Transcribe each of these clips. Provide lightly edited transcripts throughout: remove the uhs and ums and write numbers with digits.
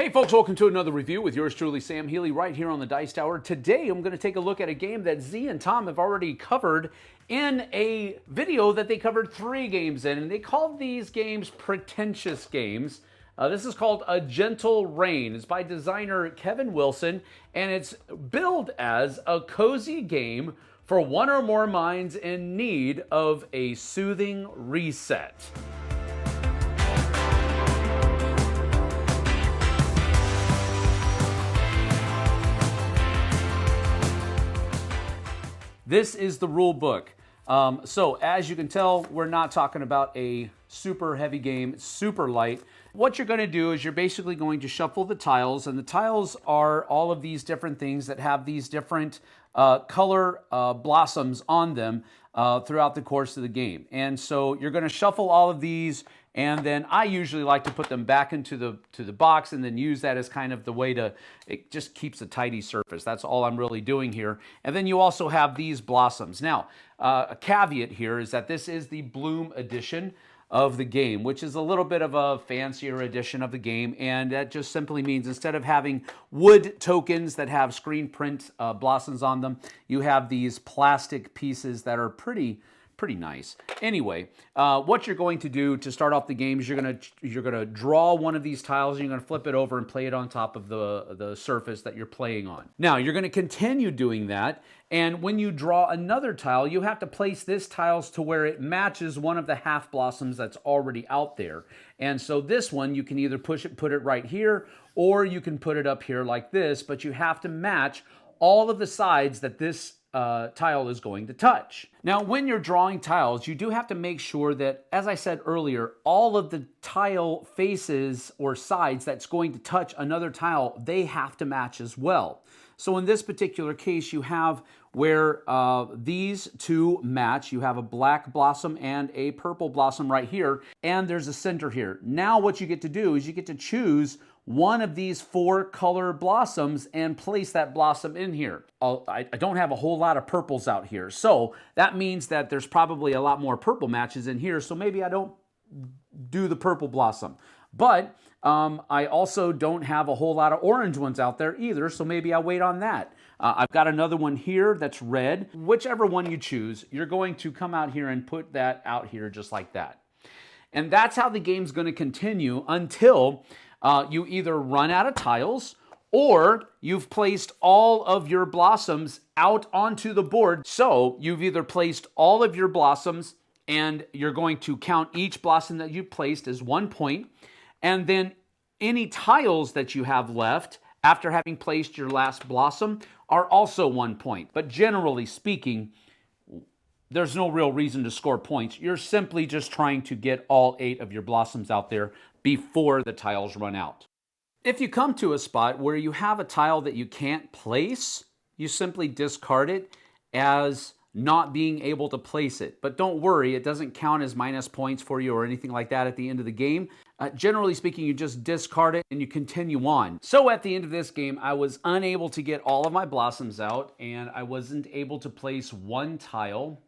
Hey folks, welcome to another review with yours truly, Sam Healey, right here on the Dice Tower. Today I'm going to take a look at a game that Z and Tom have already covered in a video that they covered 3 games in, and they called these games pretentious games. This is called A Gentle Rain. It's by designer Kevin Wilson, and it's billed as a cozy game for one or more minds in need of a soothing reset. This is the rule book. So as you can tell, we're not talking about a super heavy game, it's super light. What you're going to do is you're basically going to shuffle the tiles, and the tiles are all of these different things that have these different color blossoms on them throughout the course of the game. And so you're going to shuffle all of these, and then I usually like to put them back into the box and then use that as kind of the way to, it just keeps a tidy surface. That's all I'm really doing here. And then you also have these blossoms. Now, a caveat here is that this is the Bloom edition of the game, which is a little bit of a fancier edition of the game, and that just simply means instead of having wood tokens that have screen print blossoms on them, you have these plastic pieces that are pretty nice. Anyway, what you're going to do to start off the game is you're gonna draw one of these tiles, and you're gonna flip it over and play it on top of the surface that you're playing on. Now, you're gonna continue doing that, and when you draw another tile, you have to place this tiles to where it matches one of the half blossoms that's already out there. And so this one, you can either put it right here, or you can put it up here like this, but you have to match all of the sides that this tile is going to touch. Now, when you're drawing tiles, you do have to make sure that, as I said earlier, all of the tile faces or sides that's going to touch another tile, they have to match as well. So in this particular case, you have where these two match. You have a black blossom and a purple blossom right here, and there's a center here. Now what you get to do is you get to choose one of these 4 color blossoms and place that blossom in here. I don't have a whole lot of purples out here, so that means that there's probably a lot more purple matches in here, so maybe I don't do the purple blossom. But I also don't have a whole lot of orange ones out there either, so maybe I'll wait on that. I've got another one here that's red. Whichever one you choose, you're going to come out here and put that out here just like that. And that's how the game's going to continue until you either run out of tiles or you've placed all of your blossoms out onto the board. So you've either placed all of your blossoms, and you're going to count each blossom that you placed as 1 point, and then any tiles that you have left after having placed your last blossom are also 1 point. But generally speaking, there's no real reason to score points. You're simply just trying to get all 8 of your blossoms out there before the tiles run out. If you come to a spot where you have a tile that you can't place, you simply discard it as not being able to place it. But don't worry, it doesn't count as minus points for you or anything like that at the end of the game. Generally speaking, you just discard it and you continue on. So at the end of this game, I was unable to get all of my blossoms out, and I wasn't able to place one tile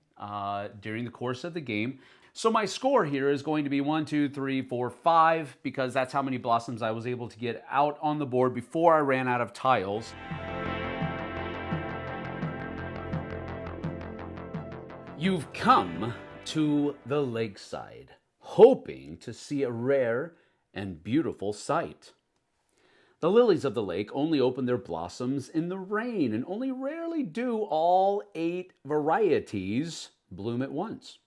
during the course of the game. So my score here is going to be 1, 2, 3, 4, 5, because that's how many blossoms I was able to get out on the board before I ran out of tiles. You've come to the lakeside, hoping to see a rare and beautiful sight. The lilies of the lake only open their blossoms in the rain, and only rarely do all 8 varieties bloom at once.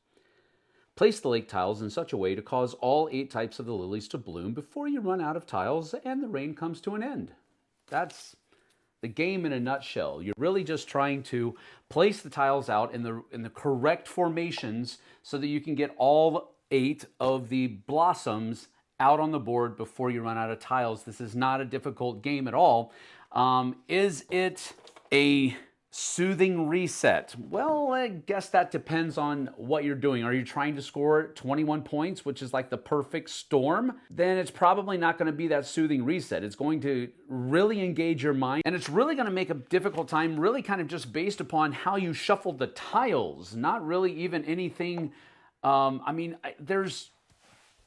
Place the lake tiles in such a way to cause all 8 types of the lilies to bloom before you run out of tiles and the rain comes to an end. That's the game in a nutshell. You're really just trying to place the tiles out in the correct formations so that you can get all 8 of the blossoms out on the board before you run out of tiles. This is not a difficult game at all. Is it a soothing reset? Well, I guess that depends on what you're doing. Are you trying to score 21 points, which is like the perfect storm? Then it's probably not going to be that soothing reset. It's going to really engage your mind, and it's really going to make a difficult time, really kind of just based upon how you shuffled the tiles, not really even anything. There's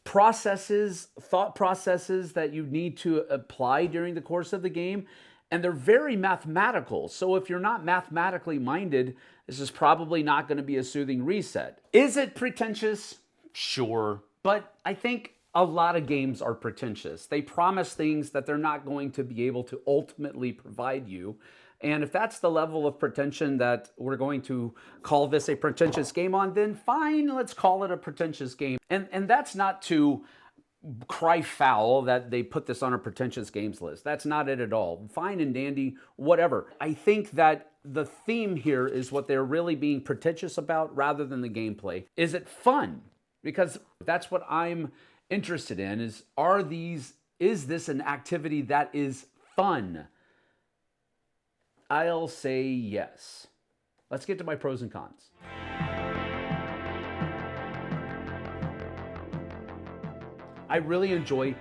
thought processes that you need to apply during the course of the game, and they're very mathematical. So if you're not mathematically minded, this is probably not going to be a soothing reset. Is it pretentious? Sure. But I think a lot of games are pretentious. They promise things that they're not going to be able to ultimately provide you. And if that's the level of pretension that we're going to call this a pretentious game on, then fine, let's call it a pretentious game. And that's not to cry foul that they put this on a pretentious games list. That's not it at all. Fine and dandy, whatever. I think that the theme here is what they're really being pretentious about rather than the gameplay. Is it fun? Because that's what I'm interested in, is this an activity that is fun? I'll say yes. Let's get to my pros and cons. I really enjoy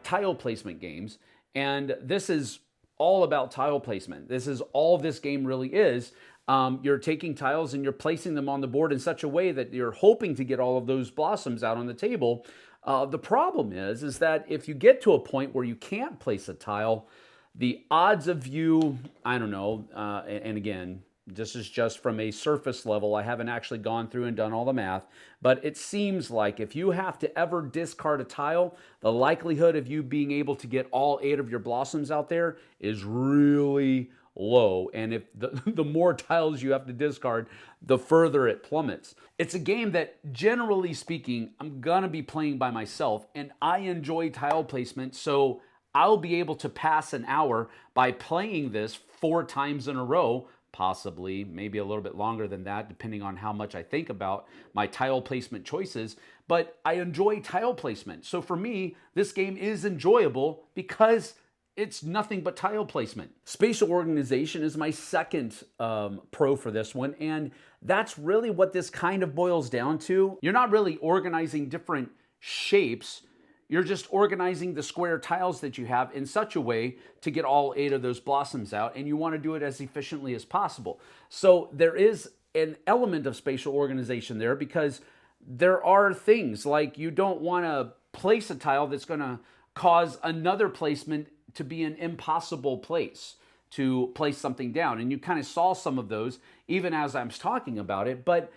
tile placement games, and this is all about tile placement. This is all this game really is. You're taking tiles and you're placing them on the board in such a way that you're hoping to get all of those blossoms out on the table. The problem is that if you get to a point where you can't place a tile, the odds of you, I don't know, and again, this is just from a surface level. I haven't actually gone through and done all the math, but it seems like if you have to ever discard a tile, the likelihood of you being able to get all 8 of your blossoms out there is really low. And if the more tiles you have to discard, the further it plummets. It's a game that, generally speaking, I'm going to be playing by myself, and I enjoy tile placement, so I'll be able to pass an hour by playing this 4 times in a row, possibly, maybe a little bit longer than that, depending on how much I think about my tile placement choices. But I enjoy tile placement. So for me, this game is enjoyable because it's nothing but tile placement. Spatial organization is my second pro for this one, and that's really what this kind of boils down to. You're not really organizing different shapes. You're just organizing the square tiles that you have in such a way to get all 8 of those blossoms out, and you want to do it as efficiently as possible. So there is an element of spatial organization there, because there are things like you don't want to place a tile that's going to cause another placement to be an impossible place to place something down. And you kind of saw some of those even as I was talking about it, but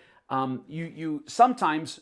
you sometimes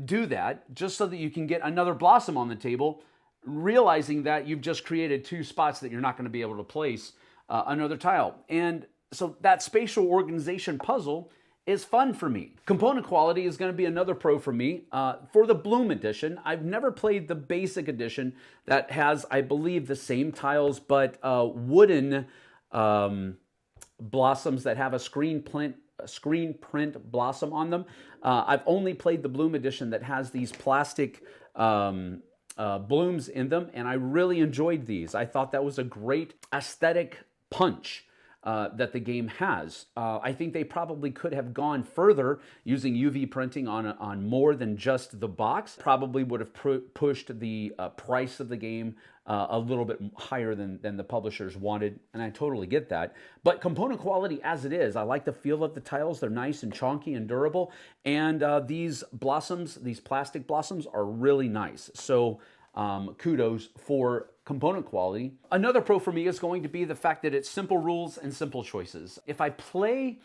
do that just so that you can get another blossom on the table, realizing that you've just created 2 spots that you're not going to be able to place another tile. And so that spatial organization puzzle is fun for me. Component quality is going to be another pro for me. For the Bloom edition, I've never played the basic edition that has, I believe, the same tiles, but wooden blossoms that have a screen print blossom on them. I've only played the Bloom edition that has these plastic blooms in them, and I really enjoyed these. I thought that was a great aesthetic punch that the game has. I think they probably could have gone further using UV printing on more than just the box. Probably would have pushed the price of the game a little bit higher than the publishers wanted, and I totally get that. But component quality as it is, I like the feel of the tiles. They're nice and chonky and durable, and these blossoms, these plastic blossoms, are really nice. So kudos for component quality. Another pro for me is going to be the fact that it's simple rules and simple choices. If I play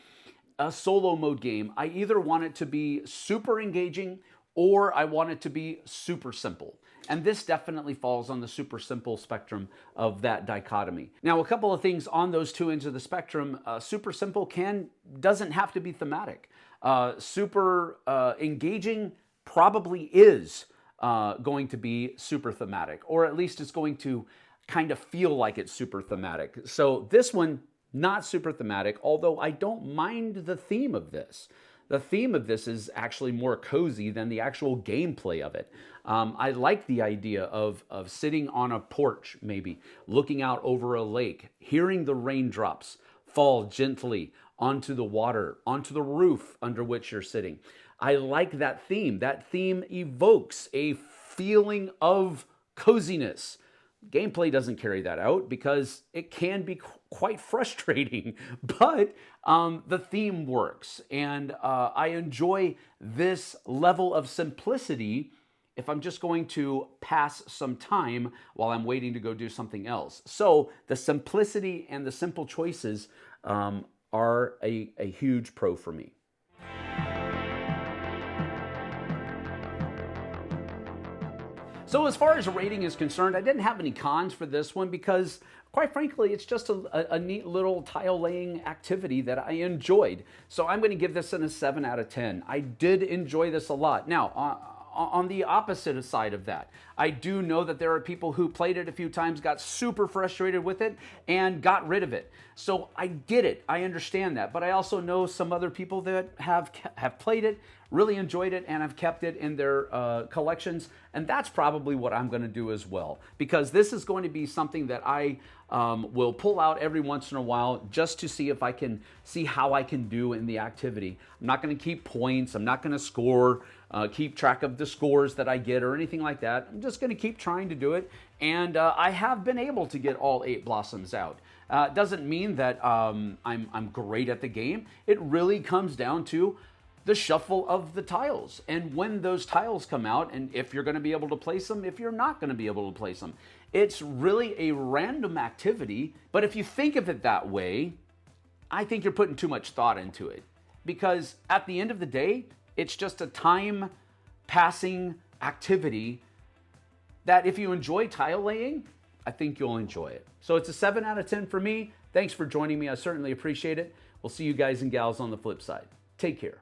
a solo mode game, I either want it to be super engaging or I want it to be super simple. And this definitely falls on the super simple spectrum of that dichotomy. Now, a couple of things on those 2 ends of the spectrum. Super simple doesn't have to be thematic. Super engaging probably is going to be super thematic, or at least it's going to kind of feel like it's super thematic. So this one, not super thematic, although I don't mind the theme of this. The theme of this is actually more cozy than the actual gameplay of it. I like the idea of sitting on a porch, maybe, looking out over a lake, hearing the raindrops fall gently onto the water, onto the roof under which you're sitting. I like that theme. That theme evokes a feeling of coziness. Gameplay doesn't carry that out because it can be quite frustrating, but the theme works. And I enjoy this level of simplicity if I'm just going to pass some time while I'm waiting to go do something else. So the simplicity and the simple choices are a huge pro for me. So as far as rating is concerned, I didn't have any cons for this one because, quite frankly, it's just a neat little tile laying activity that I enjoyed. So I'm going to give this a 7 out of 10. I did enjoy this a lot. Now, on the opposite side of that, I do know that there are people who played it a few times, got super frustrated with it, and got rid of it. So I get it. I understand that. But I also know some other people that have played it, really enjoyed it, and have kept it in their collections. And that's probably what I'm going to do as well, because this is going to be something that I will pull out every once in a while just to see if I can see how I can do in the activity. I'm not going to keep points. I'm not going to score, keep track of the scores that I get or anything like that. I'm just going to keep trying to do it. And I have been able to get all 8 blossoms out. Doesn't mean that I'm great at the game. It really comes down to the shuffle of the tiles and when those tiles come out, and if you're going to be able to place them, if you're not going to be able to place them. It's really a random activity, but if you think of it that way, I think you're putting too much thought into it, because at the end of the day, it's just a time passing activity that if you enjoy tile laying, I think you'll enjoy it. So it's a 7 out of 10 for me. Thanks for joining me. I certainly appreciate it. We'll see you guys and gals on the flip side. Take care.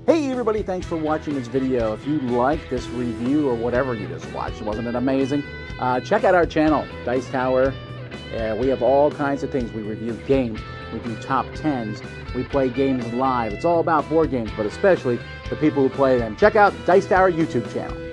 Hey everybody, thanks for watching this video. If you like this review or whatever you just watched, wasn't it amazing? Check out our channel, Dice Tower. We have all kinds of things. We review games, we do top 10s, we play games live. It's all about board games, but especially the people who play them. Check out Dice Tower YouTube channel.